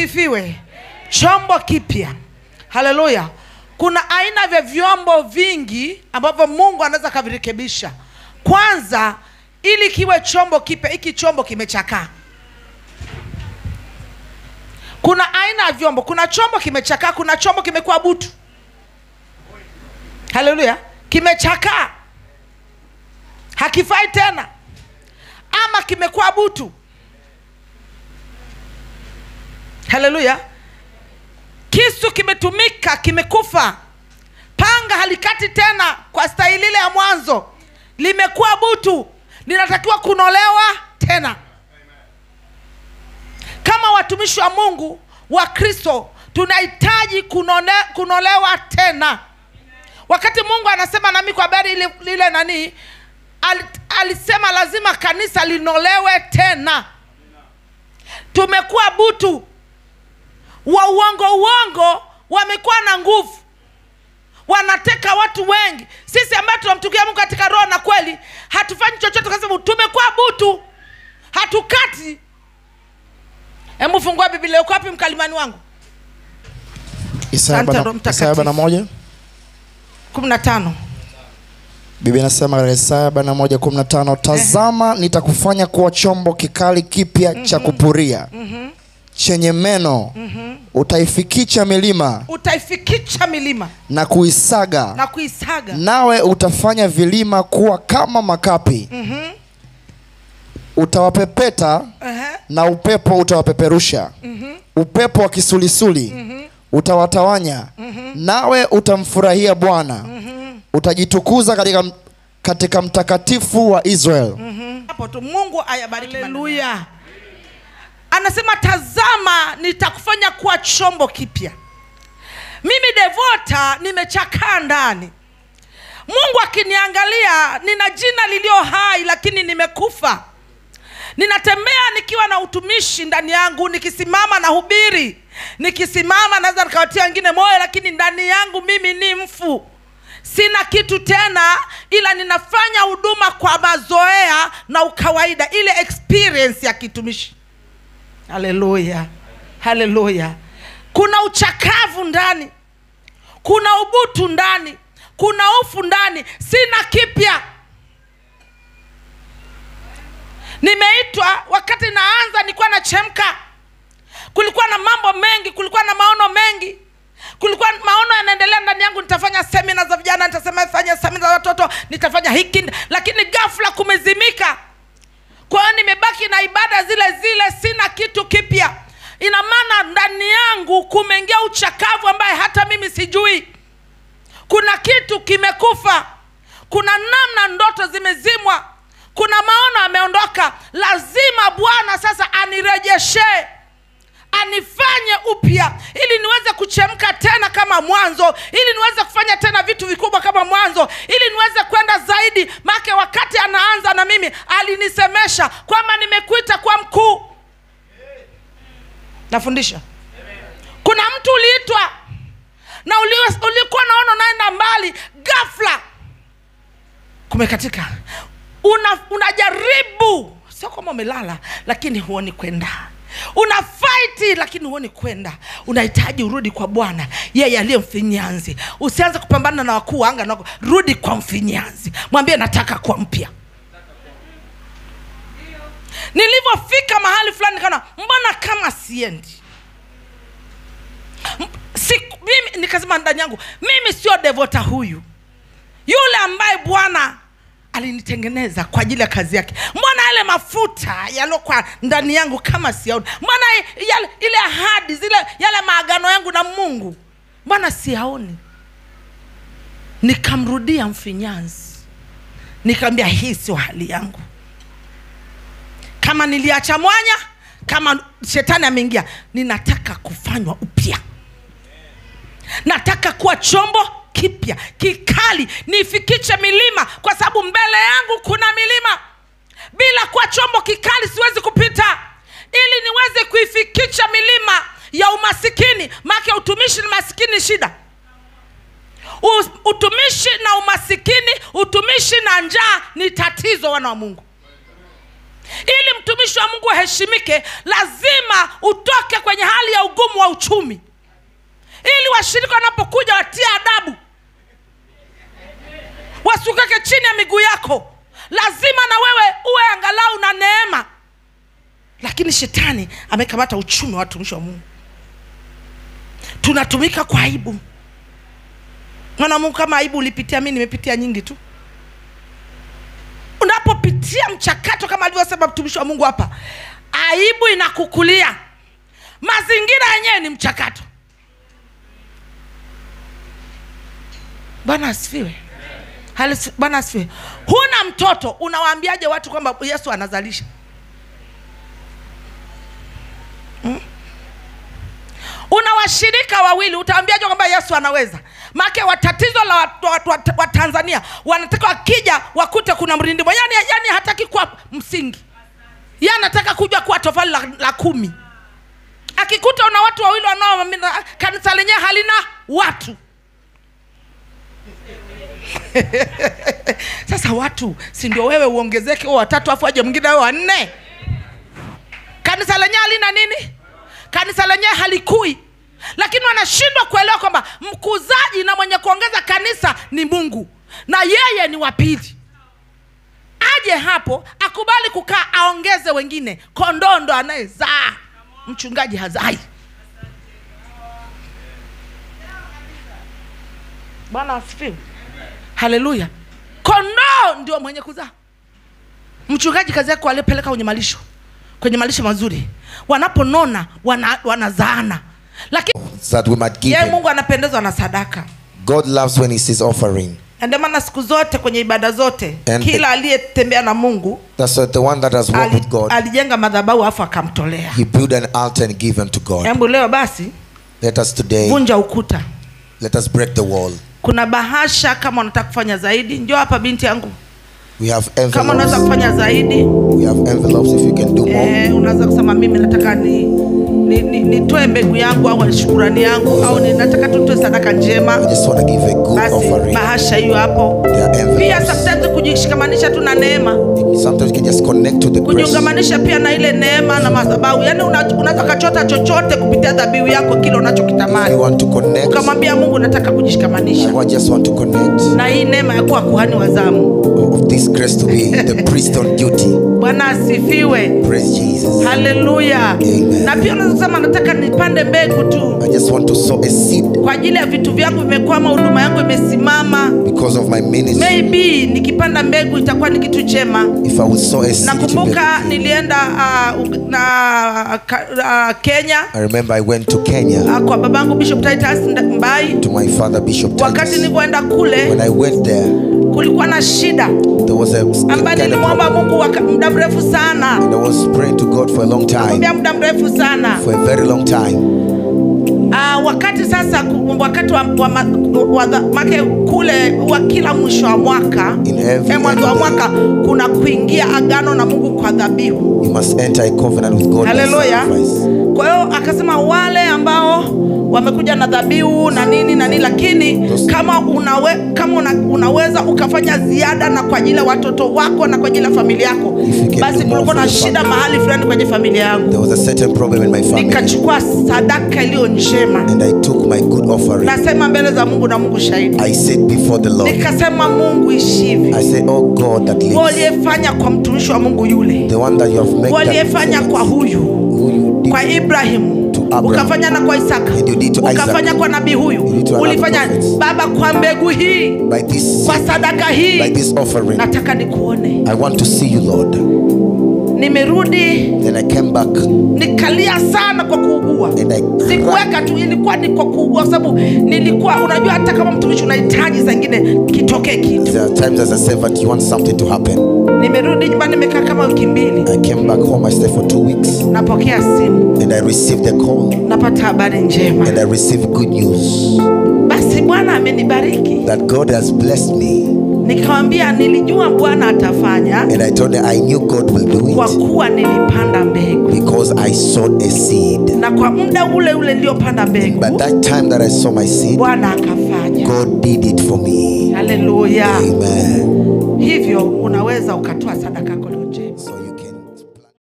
asifiwe. Chombo kipya. Haleluya. Kuna aina vya vyombo vingi ambavyo Mungu anaweza kuvirekebisha. Kwanza, ili kiwe chombo kipya, hiki chombo kimechakaa. Kuna aina ya vyombo, kuna chombo kimechakaa, kuna chombo kimekuwa butu. Haleluya. Kimechakaa, hakifai tena, ama kimekuwa butu. Haleluya. Kisu kimetumika, kimekufa. Panga halikati tena kwa staili ile ya mwanzo, limekuwa butu, linatakiwa kunolewa tena. Kama watumishi wa Mungu wa Kristo tunahitaji kunolewa tena. Wakati Mungu anasema nami kwa habari ile nani, alisema lazima kanisa linolewe tena. Tumekuwa butu, wa uongo wamekuwa na nguvu, wanateka watu wengi. Sisi ambao tunamtukia Mungu katika roho na kweli hatufanyi chochote kwa sababu tumekuwa butu, hatukati. Hebu fungua Biblia. Uko wapi mkalimani wangu? Isaya 41:15. Biblia inasema katika Isaya 41:15, tazama nitakufanya kuwa chombo kikali kipya cha kupuria, chenye meno, utaifikicha milima, na kuisaga, nawe utafanya vilima kuwa kama makapi. Utawapepeta na upepo utawapeperusha. Upepo wa kisulisuli utawatawanya. Nawe utamfurahia Bwana. Utajitukuza katika mtakatifu wa Israel. Hapo tu Mungu ayabariki. Haleluya. Anasema tazama nitakufanya kuwa chombo kipya. Mimi Devota nimechakaa ndani. Mungu akiniangalia, nina jina lilio hai lakini nimekufa. Ninatembea nikiwa na utumishi ndani yangu, nikisimama na hubiri, nikisimama naweza nikawatia wengine moyo, lakini ndani yangu mimi ni mfu. Sina kitu tena, ila ninafanya huduma kwa mazoea na ukawaida, ile experience ya kitumishi. Haleluya. Haleluya. Kuna uchakavu ndani, kuna ubutu ndani, kuna ufu ndani. Sina kipya. Nimeitwa, wakati naanza nilikuwa nachemka. Kulikuwa na mambo mengi, kulikuwa na maono mengi. Kulikuwa maono yanaendelea ndani yangu, nitafanya semina za vijana, nitafanya semina za watoto, nitafanya hiki, lakini ghafla kumezimika. Kwa hiyo nimebaki na ibada zile zile, sina kitu kipya. Ina maana ndani yangu kumeingia uchakavu ambaye hata mimi sijui. Kuna kitu kimekufa. Kuna namna ndoto zimezimwa. Kuna maono yameondoka. Lazima Bwana sasa anirejeshe, anifanye upya, ili niweze kuchemka tena kama mwanzo, ili niweze kufanya tena vitu vikubwa kama mwanzo, ili niweze kwenda zaidi. Maana wakati anaanza na mimi alinisemesha kwamba nimekuita kwa mkuu. Nafundisha. Kuna mtu uliitwa na ulikuwa naona naenda mbali, ghafla kumekatika. Unajaribu, sio kama umelala lakini huoni kwenda. Una fight lakini huoni kwenda. Unahitaji urudi kwa Bwana, yeye aliye mfinyanzi. Usianze kupambana na wakuu anga nako. Rudi kwa mfinyanzi. Mwambie nataka kuwa mpya. Nilipofika mahali fulani kana mbona kama siendi. Mimi nikasema ndani yangu, mimi sio Devota huyu. Yule ambaye Bwana alinitengeneza kwa ajili ya kazi yake. Mbona yale mafuta yalokuwa ndani yangu kama siyaoni? Mbona ile ahadi zile, yale maagano yangu na Mungu, mbona siyaoni? Nikamrudia mfinyanzi. Nikamwambia hii sio hali yangu. Kama niliacha mwanya, kama shetani ameingia, ninataka kufanywa upya. Nataka kuwa chombo kipya, kikali, nifikiche milima, kwa sababu mbele yangu kuna milima. Bila kuwa chombo kikali siwezi kupita. Ili niweze kuifikicha milima ya umasikini, maana utumishi na masikini shida. Utumishi na umasikini, utumishi na njaa ni tatizo, wana wa Mungu. Ili mtumishi wa Mungu waheshimike, lazima utoke kwenye hali ya ugumu wa uchumi, ili washirika wanapokuja watie adabu, wasukake chini ya miguu yako. Lazima na wewe uwe angalau na neema. Lakini shetani amekamata uchumi wa watumishi wa Mungu. Tunatumika kwa aibu. Mwana Mungu, kama aibu ulipitia, mimi nimepitia nyingi tu. Unapopitia mchakato kama alivyosema mtumishi wa Mungu hapa, aibu inakukulia. Mazingira yenyewe ni mchakato. Bwana asifiwe. Bwana asifiwe. Huna mtoto, unawaambiaje watu kwamba Yesu anazalisha? Una washirika wawili, utaambiaje kwamba Yesu anaweza? Maana watatizo la wa Tanzania wanataka wakija wakute kuna mrindimo. Yani hataki kuwa msingi. Yeye anataka kuja kuwa tofali la 10. Akikuta una watu wawili wanao kanisa lenyewe halina watu. Sasa watu, si ndio wewe uongezeke watatu afu aje mwingine wao 4? Kanisa lenyewe halina nini? Kanisa lenyewe halikui. Lakini wanashindwa kuelewa kwamba mkuzaji na mwenye kuongeza kanisa ni Mungu, na yeye ni wa pili. Aje hapo akubali kukaa aongeze wengine. Kondoo ndo anayezaa, mchungaji hazai. Bwana asifiwe. Haleluya. Kondoo ndio mwenye kuzaa. Mchungaji kazi yake alepeleka kwenye malisho mazuri. Wanaponona wanazaana. Lakini that we might give Mungu anapendezwa na sadaka. God loves when he sees offering. Ndio maana siku zote kwenye ibada zote, kila aliyetembea na Mungu, that's the one that has walked with God, alijenga madhabahu afu akamtolea. He built an altar and given to God. Hebu leo basi, let us today vunja ukuta. Let us break the wall. Kuna bahasha, kama unataka kufanya zaidi, njoo hapa binti yangu. We have envelopes. Kama unaweza kufanya zaidi, we have envelopes if you can do more. Unaweza kusema mimi nataka nitoe mbegu yangu au shukrani yangu, au nataka tutoe sadaka njema. I just want to give a good offering. Bahasha hiyo hapo. Pia sometimes kujishikamanisha tu na neema. Sometimes you can just connect to the grace. Kujiungamanisha pia na ile neema na madhabahu. Yaani unaweza kachota chochote kupitia dhabihu yako kile unachokitamani. You want to connect. Ukamwambia Mungu nataka kujishikamanisha. I just want to connect. Na hii neema ya kuwa kuhani wa zamu. Of this grace to be the priest on duty. Bwana asifiwe. Praise Jesus. Hallelujah. Amen. Na pia unaweza kusema nataka nipande mbegu tu. I just want to sow a seed. Kwa ajili ya vitu vyangu vimekwama, huduma yangu imesimama. Because of my ministry. Maybe nikipanda mbegu itakuwa ni kitu chema. If I will sow a seed. Nakumbuka nilienda Kenya. I remember I went to Kenya. Kwa babangu Bishop Titus Mbai. To my father Bishop Titus. Wakati nilipoenda kule, when I went there, kulikuwa na shida. There was a ambaye nilimwomba Mungu muda mrefu sana. And I was praying to God for a long time. Muda mrefu sana. For a very long time. Wakati sasa, wakati wa make kule wa kila mwisho wa mwaka, mwanzo wa mwaka kuna kuingia agano na Mungu kwa dhabihu. You must enter a covenant with God. Hallelujah. Kwa hiyo akasema wale ambao wamekuja na dhabihu na nini, lakini kama unaweza ukafanya ziada na kwa ajili ya watoto wako na kwa ajili ya familia yako, basi kulikuwa na shida mahali fulani kwenye familia yangu. There was a certain problem in my family. Nikachukua sadaka iliyo njema. And I took my good offering. Nasema mbele za Mungu na Mungu shahidi. I said before the Lord. Nikasema Mungu ishivi. I said, oh God that lives. Uliyefanya kwa mtumishi wa Mungu yule. The one that you have made. Uliyefanya kwa huyu. Kwa Ibrahimu. Ukafanya na kwa Isaka. Ukafanya kwa nabii huyu. Ulifanya Baba kwa mbegu hii. By this. Kwa sadaka hii. By this offering. Nataka nikuone. I want to see you, Lord. Nimerudi. Then I came back. Nikalia sana kwa kuugua. Sikuweka tu, ilikuwa ni kwa kuugua, sababu nilikuwa, unajua hata kama mtumishi unahitaji zingine kitokee kitu. There are times as a servant you want something to happen. Nimerudi nyumbani, nimekaa kama wiki 2. I came back home, I stayed for 2 weeks. Napokea simu. And I received the call. Napata habari njema. And I received good news. Basi Bwana amenibariki. That God has blessed me. Nikamwambia nilijua Bwana atafanya. And I told her I knew God will do it. Kwa kuwa nilipanda mbegu. Because I sowed a seed. Na kwa muda ule niliopanda mbegu. But that time that I sow my seed, Bwana akafanya. God did it for me. Hallelujah. Amen. Hivyo unaweza ukatoa sadaka yako.